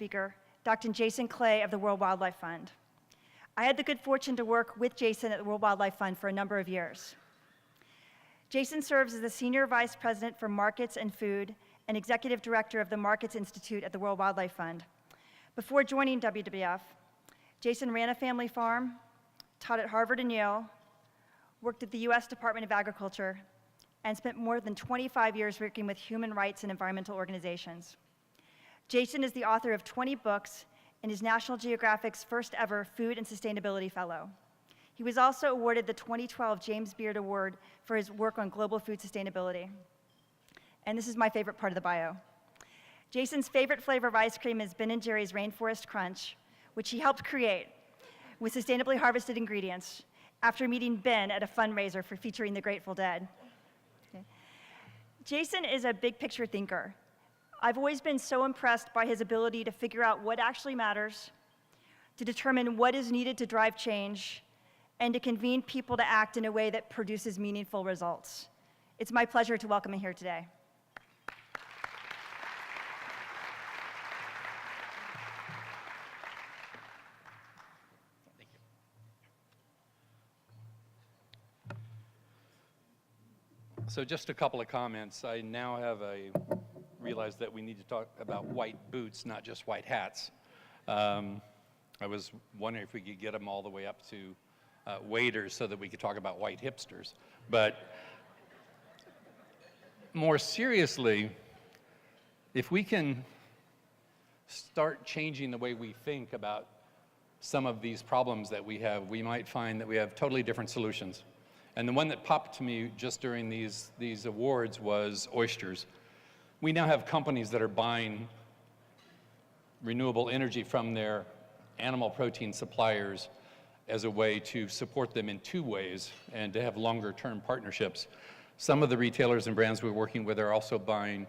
speaker, Dr. Jason Clay of the World Wildlife Fund. I had the good fortune to work with Jason at the World Wildlife Fund for a number of years. Jason serves as the Senior Vice President for Markets and Food and Executive Director of the Markets Institute at the World Wildlife Fund. Before joining WWF, Jason ran a family farm, taught at Harvard and Yale, worked at the US Department of Agriculture, and spent more than 25 years working with human rights and environmental organizations. Jason is the author of 20 books and is National Geographic's first ever Food and Sustainability Fellow. He was also awarded the 2012 James Beard Award for his work on global food sustainability. And this is my favorite part of the bio. Jason's favorite flavor of ice cream is Ben & Jerry's Rainforest Crunch, which he helped create with sustainably harvested ingredients after meeting Ben at a fundraiser for featuring the Grateful Dead. Okay. Jason is a big picture thinker. I've always been so impressed by his ability to figure out what actually matters, to determine what is needed to drive change, and to convene people to act in a way that produces meaningful results. It's my pleasure to welcome him here today. So just a couple of comments. I now have realized that we need to talk about white boots, not just white hats. I was wondering if we could get them all the way up to waiters so that we could talk about white hipsters. But more seriously, if we can start changing the way we think about some of these problems that we have, we might find that we have totally different solutions. And the one that popped to me just during these awards was oysters. We now have companies that are buying renewable energy from their animal protein suppliers as a way to support them in two ways and to have longer term partnerships. Some of the retailers and brands we're working with are also buying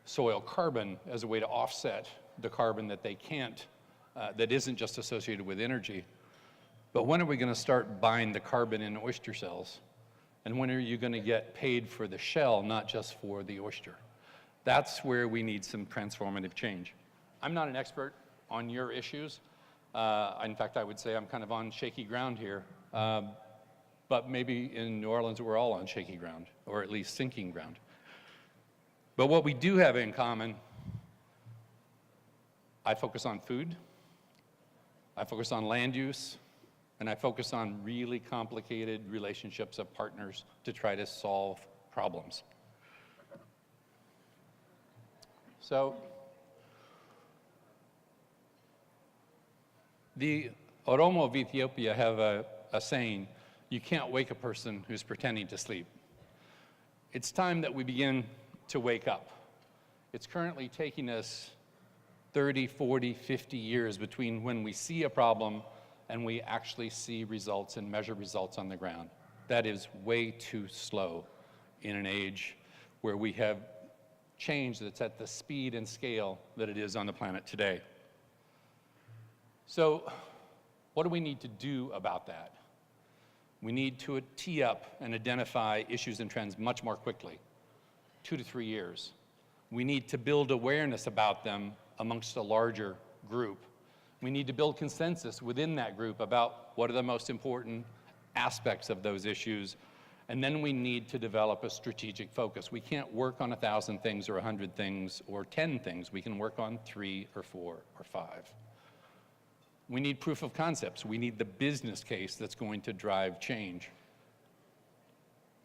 soil carbon as a way to offset the carbon that they can't, that isn't just associated with energy. But when are we going to start buying the carbon in oyster shells? And when are you going to get paid for the shell, not just for the oyster? That's where we need some transformative change. I'm not an expert on your issues. In fact, I would say I'm kind of on shaky ground here. But maybe in New Orleans, we're all on shaky ground, or at least sinking ground. But what we do have in common, I focus on food, I focus on land use, and I focus on really complicated relationships of partners to try to solve problems. So, the Oromo of Ethiopia have a saying, you can't wake a person who's pretending to sleep. It's time that we begin to wake up. It's currently taking us 30, 40, 50 years between when we see a problem and we actually see results and measure results on the ground. That is way too slow in an age where we have change that's at the speed and scale that it is on the planet today. So what do we need to do about that? We need to tee up and identify issues and trends much more quickly, 2 to 3 years. We need to build awareness about them amongst a larger group. We need to build consensus within that group about what are the most important aspects of those issues, and then we need to develop a strategic focus. We can't work on 1,000 things or 100 things or 10 things. We can work on 3 or 4 or 5. We need proof of concepts. We need the business case that's going to drive change.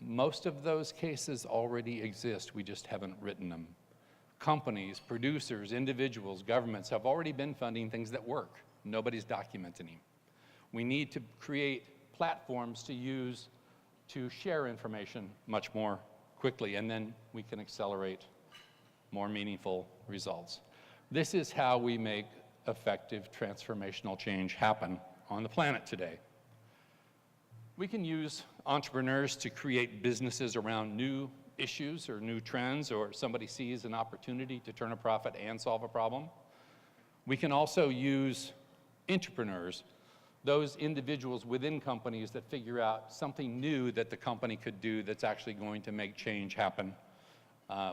Most of those cases already exist, we just haven't written them. Companies, producers, individuals, governments have already been funding things that work. Nobody's documenting them. We need to create platforms to use to share information much more quickly, and then we can accelerate more meaningful results. This is how we make effective transformational change happen on the planet today. We can use entrepreneurs to create businesses around new issues or new trends, or somebody sees an opportunity to turn a profit and solve a problem. We can also use entrepreneurs, those individuals within companies that figure out something new that the company could do that's actually going to make change happen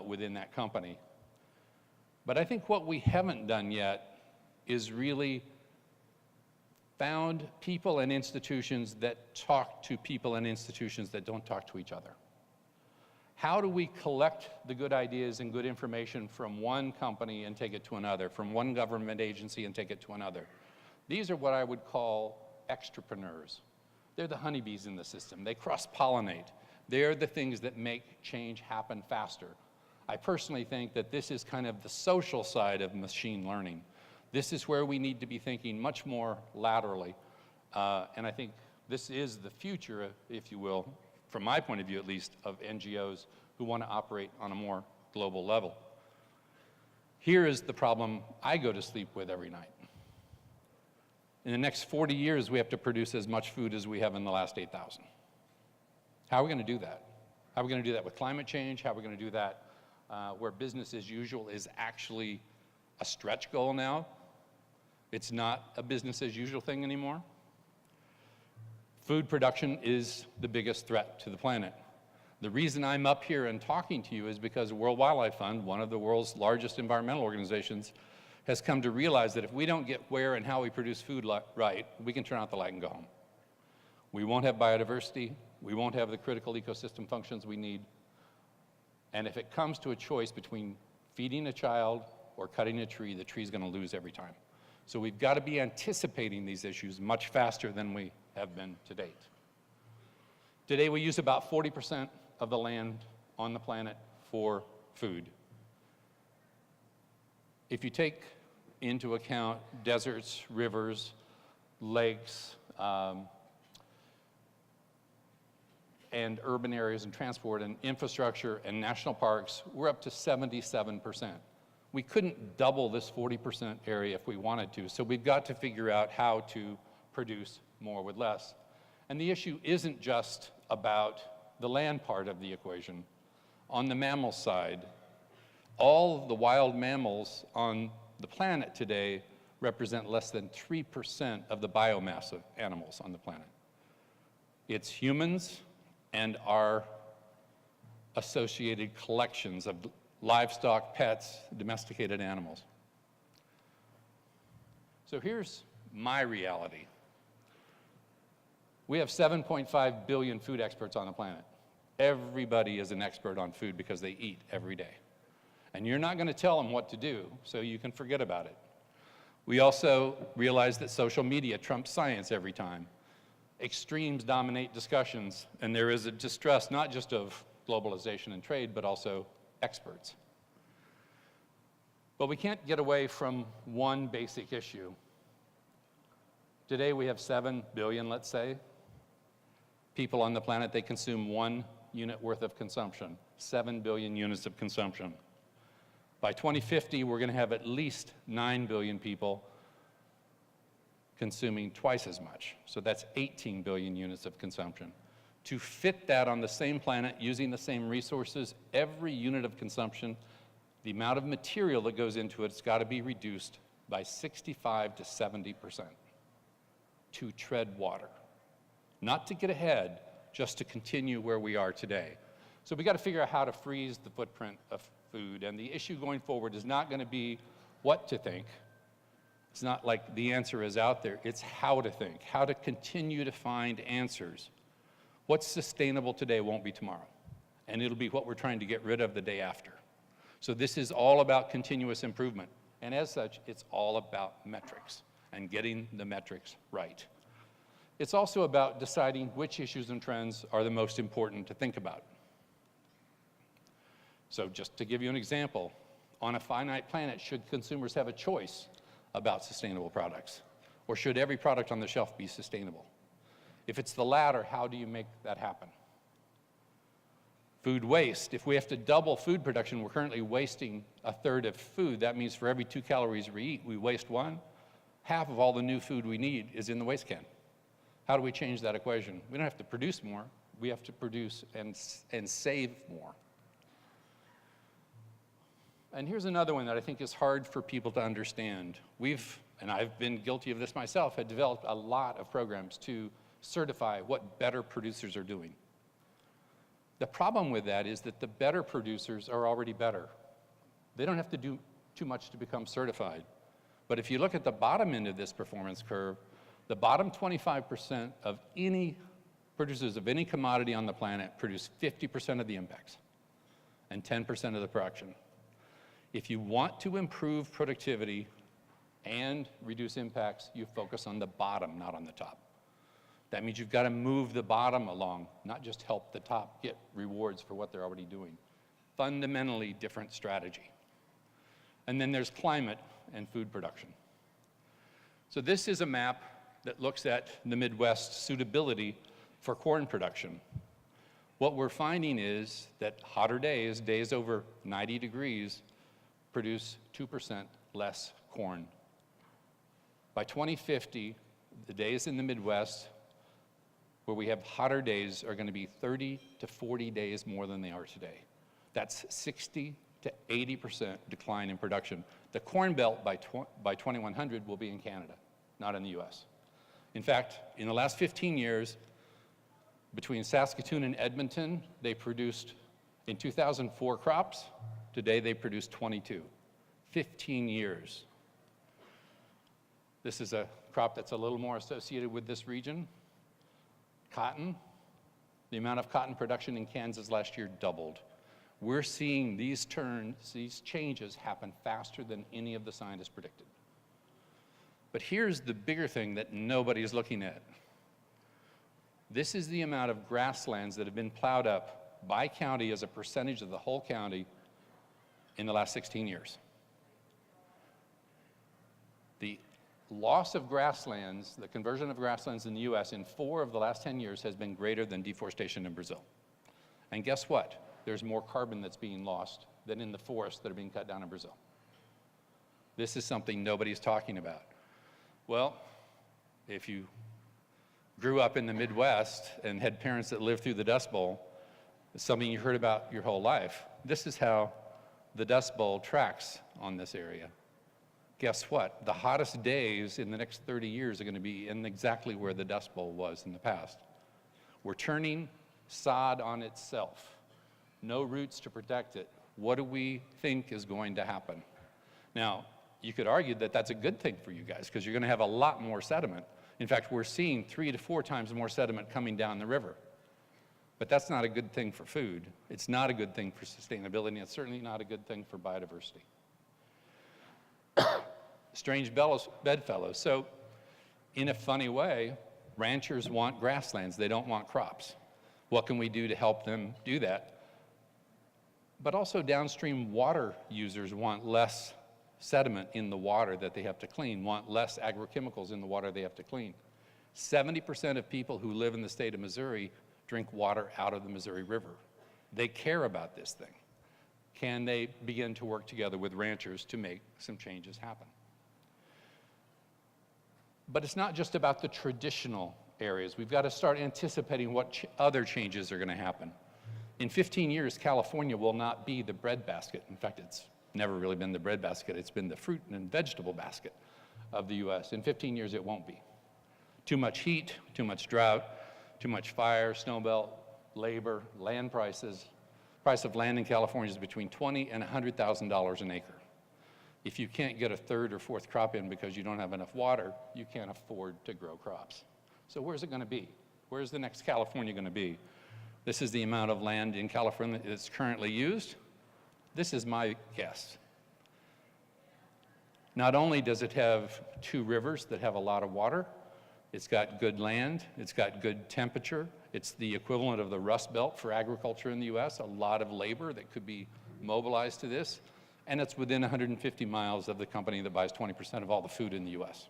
within that company. But I think what we haven't done yet is really found people and institutions that talk to people and institutions that don't talk to each other. How do we collect the good ideas and good information from one company and take it to another, from one government agency and take it to another? These are what I would call extrapreneurs. They're the honeybees in the system. They cross-pollinate. They're the things that make change happen faster. I personally think that this is kind of the social side of machine learning. This is where we need to be thinking much more laterally. And I think this is the future, if you will, from my point of view at least, of NGOs who want to operate on a more global level. Here is the problem I go to sleep with every night. In the next 40 years, we have to produce as much food as we have in the last 8,000. How are we going to do that? How are we going to do that with climate change? How are we going to do that where business as usual is actually a stretch goal now? It's not a business as usual thing anymore. Food production is the biggest threat to the planet. The reason I'm up here and talking to you is because the World Wildlife Fund, one of the world's largest environmental organizations, has come to realize that if we don't get where and how we produce food right, we can turn out the light and go home. We won't have biodiversity. We won't have the critical ecosystem functions we need. And if it comes to a choice between feeding a child or cutting a tree, the tree's going to lose every time. So we've got to be anticipating these issues much faster than we have been to date. Today we use about 40% of the land on the planet for food. If you take into account deserts, rivers, lakes, and urban areas and transport and infrastructure and national parks, we're up to 77%. We couldn't double this 40% area if we wanted to, so we've got to figure out how to produce more with less. And the issue isn't just about the land part of the equation. On the mammal side, all the wild mammals on the planet today represent less than 3% of the biomass of animals on the planet. It's humans and our associated collections of livestock, pets, domesticated animals. So here's my reality. We have 7.5 billion food experts on the planet. Everybody is an expert on food because they eat every day. And you're not going to tell them what to do, so you can forget about it. We also realize that social media trumps science every time. Extremes dominate discussions, and there is a distrust not just of globalization and trade, but also experts. But we can't get away from one basic issue. Today we have 7 billion, let's say, people on the planet. They consume 1 unit worth of consumption, 7 billion units of consumption. By 2050, we're going to have at least 9 billion people consuming twice as much. So that's 18 billion units of consumption. To fit that on the same planet, using the same resources, every unit of consumption, the amount of material that goes into it's got to be reduced by 65 to 70% to tread water. Not to get ahead, just to continue where we are today. So we got to figure out how to freeze the footprint of food, and the issue going forward is not going to be what to think. It's not like the answer is out there, it's how to think, how to continue to find answers. What's sustainable today won't be tomorrow, and it'll be what we're trying to get rid of the day after. So this is all about continuous improvement, and as such, it's all about metrics and getting the metrics right. It's also about deciding which issues and trends are the most important to think about. So just to give you an example, on a finite planet, should consumers have a choice about sustainable products? Or should every product on the shelf be sustainable? If it's the latter, how do you make that happen? Food waste. If we have to double food production, we're currently wasting 1/3 of food. That means for every 2 calories we eat, we waste 1. Half of all the new food we need is in the waste can. How do we change that equation? We don't have to produce more. We have to produce and save more. And here's another one that I think is hard for people to understand. And I've been guilty of this myself, had developed a lot of programs to certify what better producers are doing. The problem with that is that the better producers are already better. They don't have to do too much to become certified. But if you look at the bottom end of this performance curve, the bottom 25% of any producers of any commodity on the planet produce 50% of the impacts and 10% of the production. If you want to improve productivity and reduce impacts, you focus on the bottom, not on the top. That means you've got to move the bottom along, not just help the top get rewards for what they're already doing. Fundamentally different strategy. And then there's climate and food production. So this is a map that looks at the Midwest suitability for corn production. What we're finding is that hotter days, days over 90 degrees, produce 2% less corn. By 2050, the days in the Midwest where we have hotter days are going to be 30 to 40 days more than they are today. That's 60 to 80% decline in production. The Corn Belt by 2100 will be in Canada, not in the US. In fact, in the last 15 years, between Saskatoon and Edmonton, they produced, in 2004 crops, today they produce 22. 15 years. This is a crop that's a little more associated with this region. Cotton. The amount of cotton production in Kansas last year doubled. We're seeing these changes happen faster than any of the scientists predicted. But here's the bigger thing that nobody's looking at. This is the amount of grasslands that have been plowed up by county as a percentage of the whole county in the last 16 years. The loss of grasslands, the conversion of grasslands in the US in 4 of the last 10 years has been greater than deforestation in Brazil. And guess what? There's more carbon that's being lost than in the forests that are being cut down in Brazil. This is something nobody's talking about. Well, if you grew up in the Midwest and had parents that lived through the Dust Bowl, it's something you heard about your whole life. This is how the Dust Bowl tracks on this area. Guess what? The hottest days in the next 30 years are going to be in exactly where the Dust Bowl was in the past. We're turning sod on itself. No roots to protect it. What do we think is going to happen? Now, you could argue that that's a good thing for you guys because you're going to have a lot more sediment. In fact, we're seeing 3 to 4 times more sediment coming down the river. But that's not a good thing for food. It's not a good thing for sustainability, and it's certainly not a good thing for biodiversity. Strange bedfellows. So, in a funny way, ranchers want grasslands. They don't want crops. What can we do to help them do that? But also downstream water users want less sediment in the water that they have to clean, want less agrochemicals in the water they have to clean. 70% of people who live in the state of Missouri drink water out of the Missouri River. They care about this thing. Can they begin to work together with ranchers to make some changes happen? But it's not just about the traditional areas. We've got to start anticipating what other changes are going to happen. In 15 years, California will not be the breadbasket. In fact, it's never really been the breadbasket. It's been the fruit and vegetable basket of the US. In 15 years, it won't be. Too much heat, too much drought, too much fire, snowmelt, labor, land prices. Price of land in California is between $20,000 and $100,000 an acre. If you can't get a 3rd or 4th crop in because you don't have enough water, you can't afford to grow crops. So where's it going to be? Where's the next California going to be? This is the amount of land in California that's currently used. This is my guess. Not only does it have 2 rivers that have a lot of water, it's got good land, it's got good temperature, it's the equivalent of the Rust Belt for agriculture in the US, a lot of labor that could be mobilized to this, and it's within 150 miles of the company that buys 20% of all the food in the US.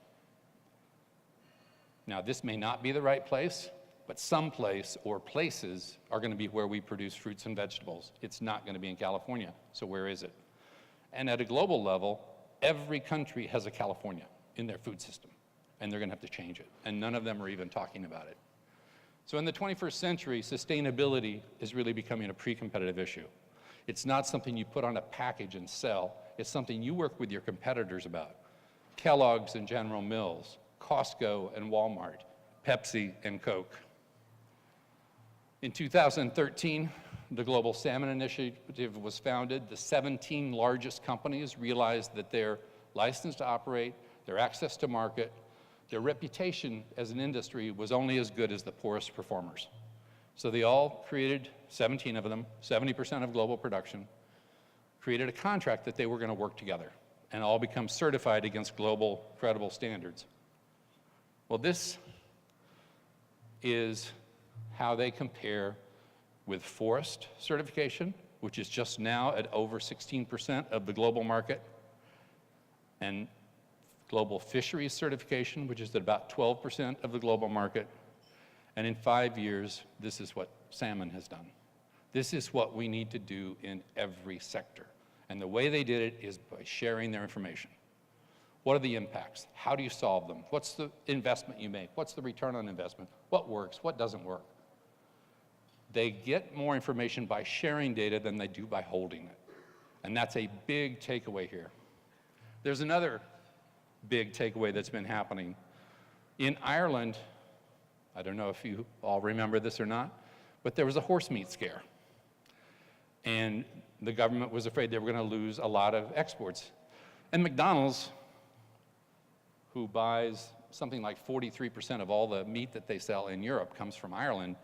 Now, this may not be the right place, but some place or places are going to be where we produce fruits and vegetables. It's not going to be in California, so where is it? And at a global level, every country has a California in their food system, and they're going to have to change it, and none of them are even talking about it. So in the 21st century, sustainability is really becoming a pre-competitive issue. It's not something you put on a package and sell. It's something you work with your competitors about. Kellogg's and General Mills, Costco and Walmart, Pepsi and Coke. In 2013, the Global Salmon Initiative was founded. The 17 largest companies realized that their license to operate, their access to market, their reputation as an industry was only as good as the poorest performers. So they all created, 17 of them, 70% of global production, created a contract that they were going to work together and all become certified against global credible standards. Well, this is how they compare with forest certification, which is just now at over 16% of the global market, and global fisheries certification, which is at about 12% of the global market. And in 5 years, this is what salmon has done. This is what we need to do in every sector. And the way they did it is by sharing their information. What are the impacts? How do you solve them? What's the investment you make? What's the return on investment? What works? What doesn't work? They get more information by sharing data than they do by holding it. And that's a big takeaway here. There's another big takeaway that's been happening. In Ireland, I don't know if you all remember this or not, but there was a horse meat scare. And the government was afraid they were going to lose a lot of exports. And McDonald's, who buys something like 43% of all the meat that they sell in Europe comes from Ireland,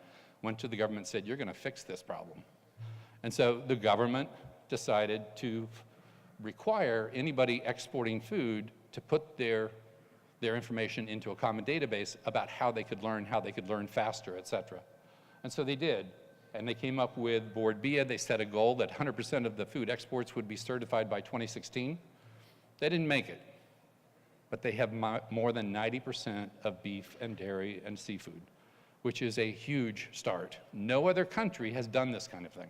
went to the government and said, you're going to fix this problem. And so the government decided to require anybody exporting food to put their information into a common database about how they could learn faster, et cetera. And so they did. And they came up with Board BIA. They set a goal that 100% of the food exports would be certified by 2016. They didn't make it. But they have more than 90% of beef and dairy and seafood, which is a huge start. No other country has done this kind of thing.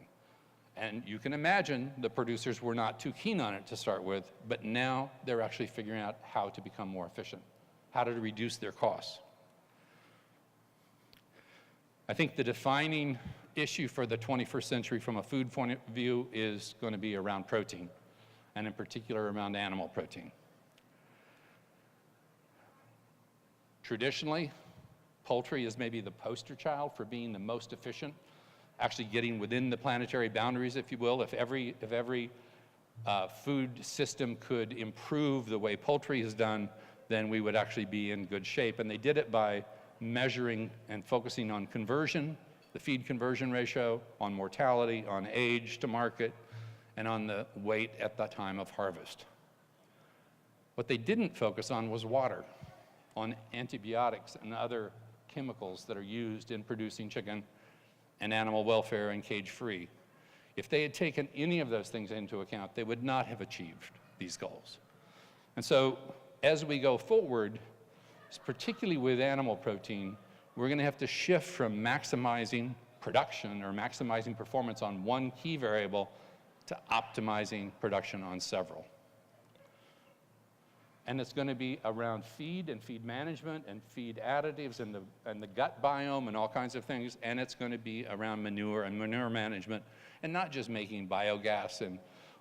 And you can imagine the producers were not too keen on it to start with, but now they're actually figuring out how to become more efficient, how to reduce their costs. I think the defining issue for the 21st century from a food point of view is going to be around protein, and in particular around animal protein. Traditionally, poultry is maybe the poster child for being the most efficient, actually getting within the planetary boundaries, if you will. If every food system could improve the way poultry is done, then we would actually be in good shape. And they did it by measuring and focusing on conversion, the feed conversion ratio, on mortality, on age to market, and on the weight at the time of harvest. What they didn't focus on was water, on antibiotics and other chemicals that are used in producing chicken and animal welfare and cage-free. If they had taken any of those things into account, they would not have achieved these goals. And so as we go forward, particularly with animal protein, we're going to have to shift from maximizing production or maximizing performance on one key variable to optimizing production on several. And it's going to be around feed and feed management and feed additives and the gut biome and all kinds of things. And it's going to be around manure and manure management, and not just making biogas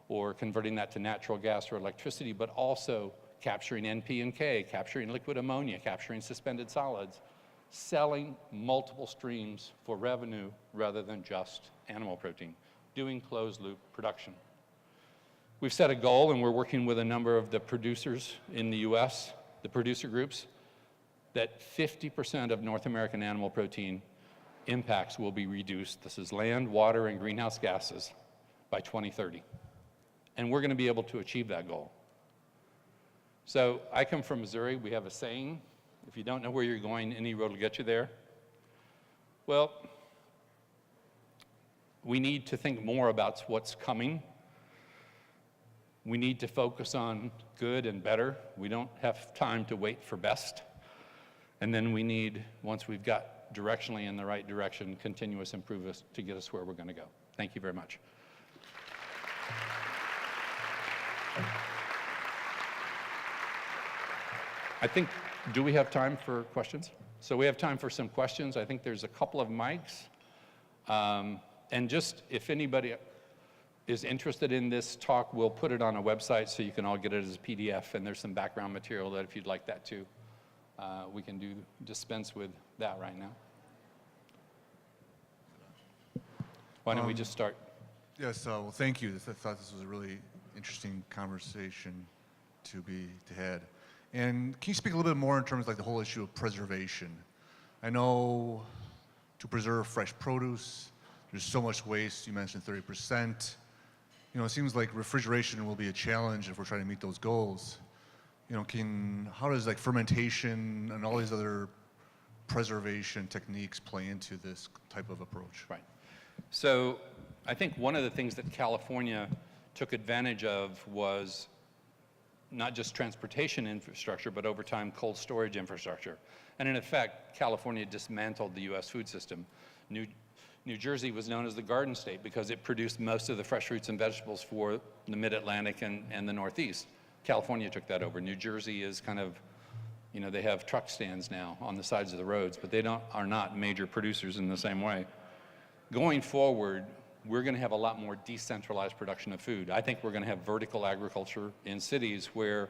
or converting that to natural gas or electricity, but also capturing NP and K, capturing liquid ammonia, capturing suspended solids, selling multiple streams for revenue rather than just animal protein, doing closed loop production. We've set a goal, and we're working with a number of the producers in the US, the producer groups, that 50% of North American animal protein impacts will be reduced. This is land, water, and greenhouse gases by 2030. And we're going to be able to achieve that goal. So I come from Missouri. We have a saying, if you don't know where you're going, any road will get you there. Well, we need to think more about what's coming. We need to focus on good and better. We don't have time to wait for best. And then we need, once we've got directionally in the right direction, continuous improvements to get us where we're going to go. Thank you very much. I think, do we have time for questions? So we have time for some questions. I think there's a couple of mics. And just if anybody is interested in this talk, we'll put it on a website so you can all get it as a PDF, and there's some background material that if you'd like that too, we can dispense with that right now. Why don't we just start? Yes, well, thank you. I thought this was a really interesting conversation to had. And can you speak a little bit more in terms of like the whole issue of preservation? I know to preserve fresh produce, there's so much waste. You mentioned 30%. You know, it seems like refrigeration will be a challenge if we're trying to meet those goals. You know, how does like fermentation and all these other preservation techniques play into this type of approach? Right. So I think one of the things that California took advantage of was not just transportation infrastructure, but over time cold storage infrastructure. And in effect, California dismantled the US food system. New Jersey was known as the Garden State because it produced most of the fresh fruits and vegetables for the Mid-Atlantic and the Northeast. California took that over. New Jersey is kind of, you know, they have truck stands now on the sides of the roads, but they are not major producers in the same way. Going forward, we're going to have a lot more decentralized production of food. I think we're going to have vertical agriculture in cities where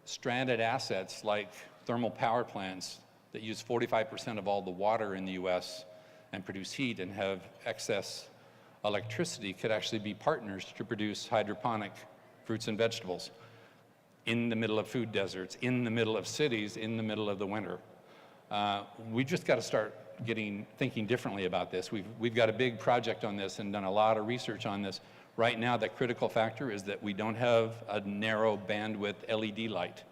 stranded assets like thermal power plants that use 45% of all the water in the US and produce heat and have excess electricity could actually be partners to produce hydroponic fruits and vegetables in the middle of food deserts, in the middle of cities, in the middle of the winter. We've just got to start thinking differently about this. We've got a big project on this and done a lot of research on this. Right now, the critical factor is that we don't have a narrow bandwidth LED light.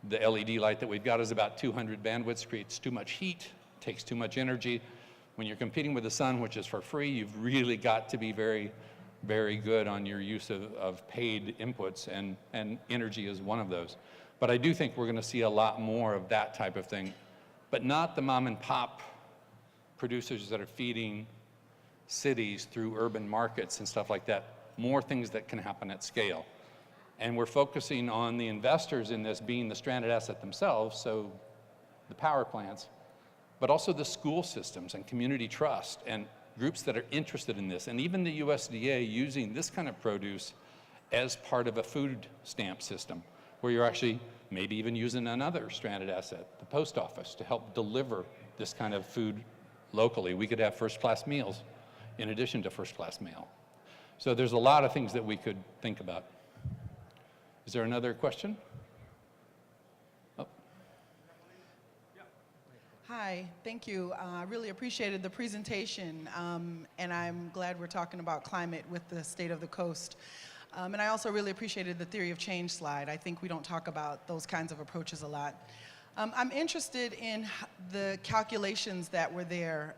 The LED light that we've got is about 200 bandwidths, creates too much heat, takes too much energy. When you're competing with the sun, which is for free, you've really got to be very, very good on your use of paid inputs, and energy is one of those. But I do think we're going to see a lot more of that type of thing, but not the mom and pop producers that are feeding cities through urban markets and stuff like that. More things that can happen at scale. And we're focusing on the investors in this being the stranded asset themselves, so the power plants, but also the school systems and community trust and groups that are interested in this, and even the USDA using this kind of produce as part of a food stamp system, where you're actually maybe even using another stranded asset, the post office, to help deliver this kind of food locally. We could have first-class meals in addition to first-class mail. So there's a lot of things that we could think about. Is there another question? Oh. Hi, thank you. I really appreciated the presentation, and I'm glad we're talking about climate with the state of the coast. And I also really appreciated the theory of change slide. I think we don't talk about those kinds of approaches a lot. I'm interested in the calculations that were there,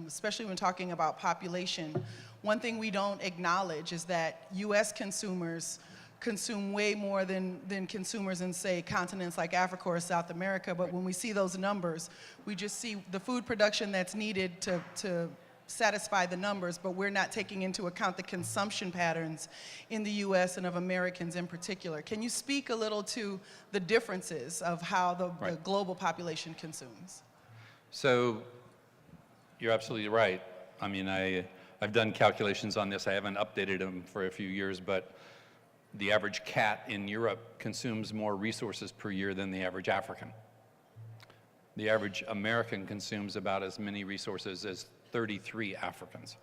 especially when talking about population. One thing we don't acknowledge is that US consumers consume way more than consumers in, say, continents like Africa or South America. But when we see those numbers, we just see the food production that's needed to satisfy the numbers, but we're not taking into account the consumption patterns in the US and of Americans in particular. Can you speak a little to the differences of how the global population consumes? So you're absolutely right. I mean, I've done calculations on this. I haven't updated them for a few years, but the average cat in Europe consumes more resources per year than the average African. The average American consumes about as many resources as 33 Africans.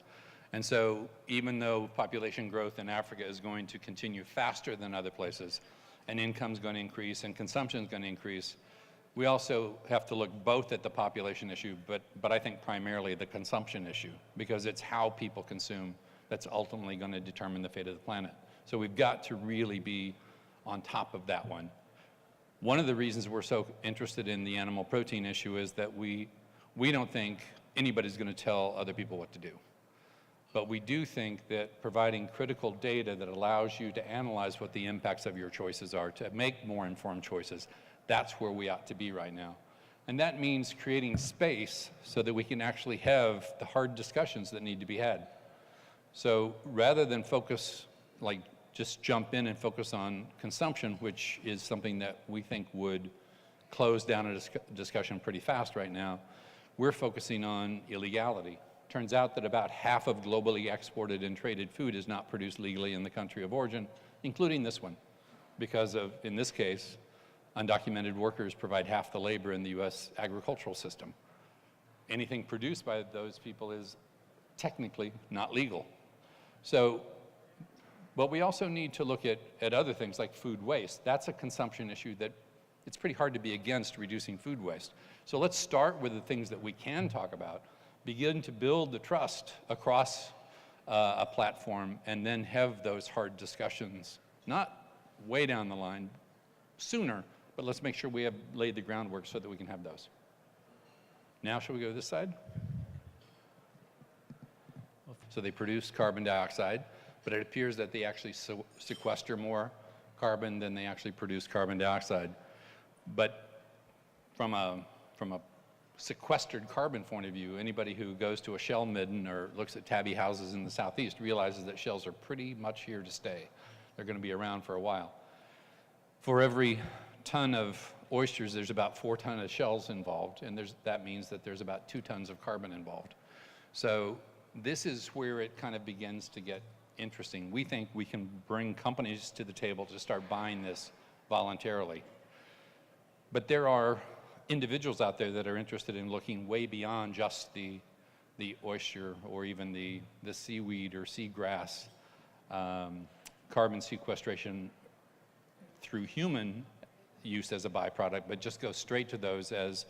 And so even though population growth in Africa is going to continue faster than other places, and income's going to increase and consumption's going to increase, we also have to look both at the population issue, but I think primarily the consumption issue, because it's how people consume that's ultimately going to determine the fate of the planet. So we've got to really be on top of that one. One of the reasons we're so interested in the animal protein issue is that we don't think anybody's going to tell other people what to do. But we do think that providing critical data that allows you to analyze what the impacts of your choices are, to make more informed choices, that's where we ought to be right now. And that means creating space so that we can actually have the hard discussions that need to be had. So rather than focus, like just jump in and focus on consumption, which is something that we think would close down a discussion pretty fast right now, we're focusing on illegality. Turns out that about half of globally exported and traded food is not produced legally in the country of origin, including this one, because of, in this case, undocumented workers provide half the labor in the US agricultural system. Anything produced by those people is technically not legal. So But we also need to look at other things like food waste. That's a consumption issue that it's pretty hard to be against reducing food waste. So let's start with the things that we can talk about, begin to build the trust across a platform, and then have those hard discussions, not way down the line, sooner, but let's make sure we have laid the groundwork so that we can have those. Now, shall we go to this side? So they produce carbon dioxide, but it appears that they actually sequester more carbon than they actually produce carbon dioxide. But from a sequestered carbon point of view, anybody who goes to a shell midden or looks at tabby houses in the southeast realizes that shells are pretty much here to stay. They're going to be around for a while. For every ton of oysters, there's about 4 tons of shells involved, and that means that there's about 2 tons of carbon involved. So this is where it kind of begins to get interesting. We think we can bring companies to the table to start buying this voluntarily. But there are individuals out there that are interested in looking way beyond just the oyster or even the seaweed or seagrass, carbon sequestration through human use as a byproduct, but just go straight to those as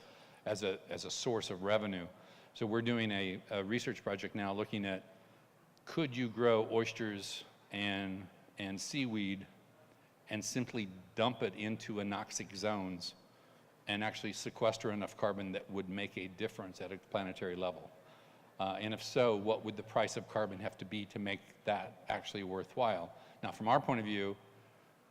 a source of revenue. So we're doing a research project now looking at, could you grow oysters and seaweed and simply dump it into anoxic zones and actually sequester enough carbon that would make a difference at a planetary level? And if so, what would the price of carbon have to be to make that actually worthwhile? Now, from our point of view,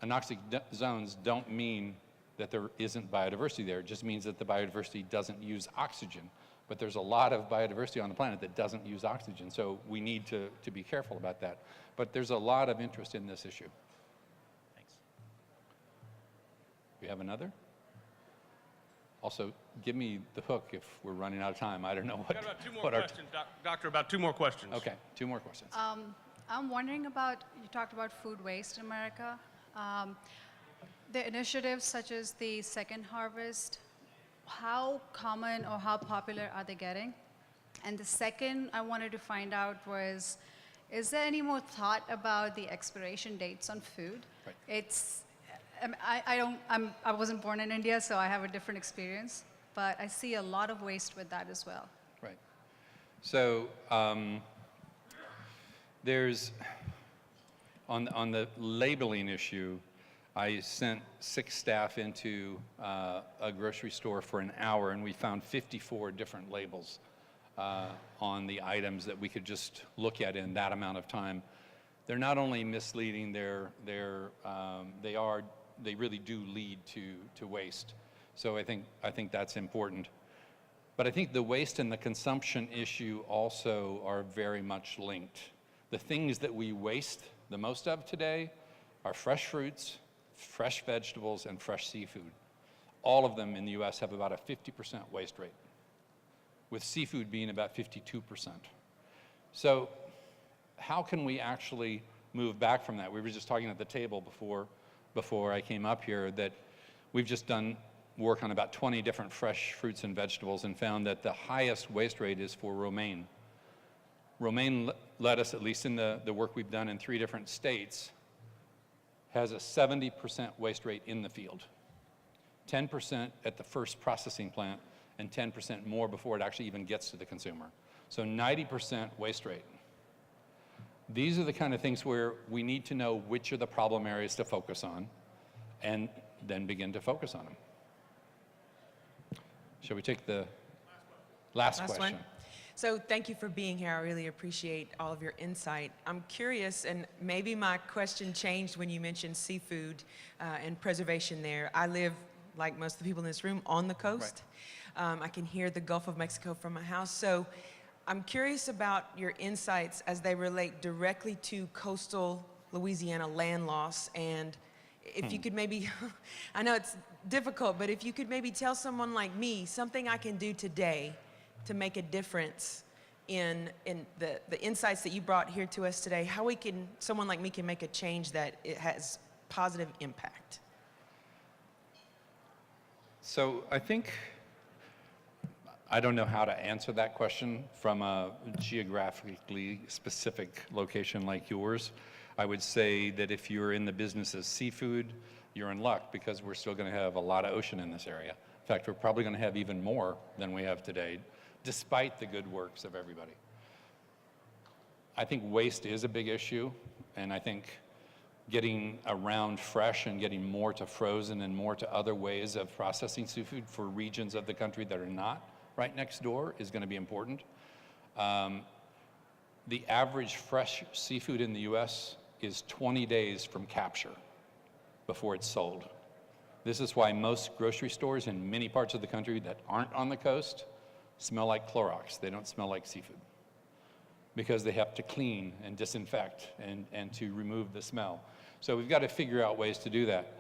anoxic zones don't mean that there isn't biodiversity there. It just means that the biodiversity doesn't use oxygen. But there's a lot of biodiversity on the planet that doesn't use oxygen, so we need to be careful about that. But there's a lot of interest in this issue. Thanks. We have another? Also, give me the hook if we're running out of time. I don't know what. Got about 2 more questions, Doctor, about 2 more questions. Okay, 2 more questions. I'm wondering about, you talked about food waste in America. The initiatives such as the Second Harvest, how common or how popular are they getting? And the second I wanted to find out was, is there any more thought about the expiration dates on food? Right. It's, I wasn't born in India, so I have a different experience, but I see a lot of waste with that as well. Right. So there's, on the labeling issue, I sent 6 staff into a grocery store for an hour, and we found 54 different labels on the items that we could just look at in that amount of time. They're not only misleading, they really do lead to waste. So I think that's important. But I think the waste and the consumption issue also are very much linked. The things that we waste the most of today are fresh fruits, fresh vegetables, and fresh seafood. All of them in the US have about a 50% waste rate, with seafood being about 52%. So how can we actually move back from that? We were just talking at the table before I came up here that we've just done work on about 20 different fresh fruits and vegetables and found that the highest waste rate is for romaine. Romaine lettuce, at least in the work we've done in 3 different states, has a 70% waste rate in the field, 10% at the first processing plant, and 10% more before it actually even gets to the consumer. So 90% waste rate. These are the kind of things where we need to know which are the problem areas to focus on and then begin to focus on them. Shall we take the last question? One. So thank you for being here. I really appreciate all of your insight. I'm curious, and maybe my question changed when you mentioned seafood and preservation there. I live, like most of the people in this room, on the coast. Right. I can hear the Gulf of Mexico from my house. So I'm curious about your insights as they relate directly to coastal Louisiana land loss. And if you could maybe, I know it's difficult, but if you could maybe tell someone like me something I can do today to make a difference in the insights that you brought here to us today, how someone like me can make a change that it has positive impact. So I don't know how to answer that question from a geographically specific location like yours. I would say that if you're in the business of seafood, you're in luck because we're still going to have a lot of ocean in this area. In fact, we're probably going to have even more than we have today, despite the good works of everybody. I think waste is a big issue, and I think getting around fresh and getting more to frozen and more to other ways of processing seafood for regions of the country that are not right next door is going to be important. The average fresh seafood in the US is 20 days from capture before it's sold. This is why most grocery stores in many parts of the country that aren't on the coast smell like Clorox. They don't smell like seafood because they have to clean and disinfect and to remove the smell. So we've got to figure out ways to do that.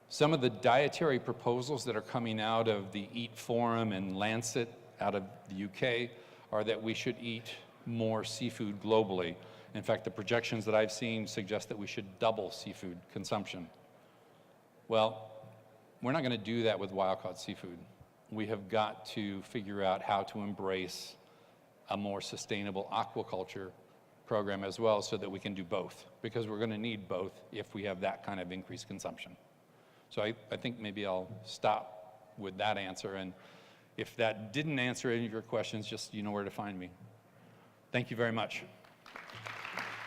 Some of the dietary proposals that are coming out of the EAT Forum and Lancet out of the UK are that we should eat more seafood globally. In fact, the projections that I've seen suggest that we should double seafood consumption. Well, we're not going to do that with wild-caught seafood. We have got to figure out how to embrace a more sustainable aquaculture program as well so that we can do both, because we're going to need both if we have that kind of increased consumption. So I think maybe I'll stop with that answer, and if that didn't answer any of your questions, just you know where to find me. Thank you very much.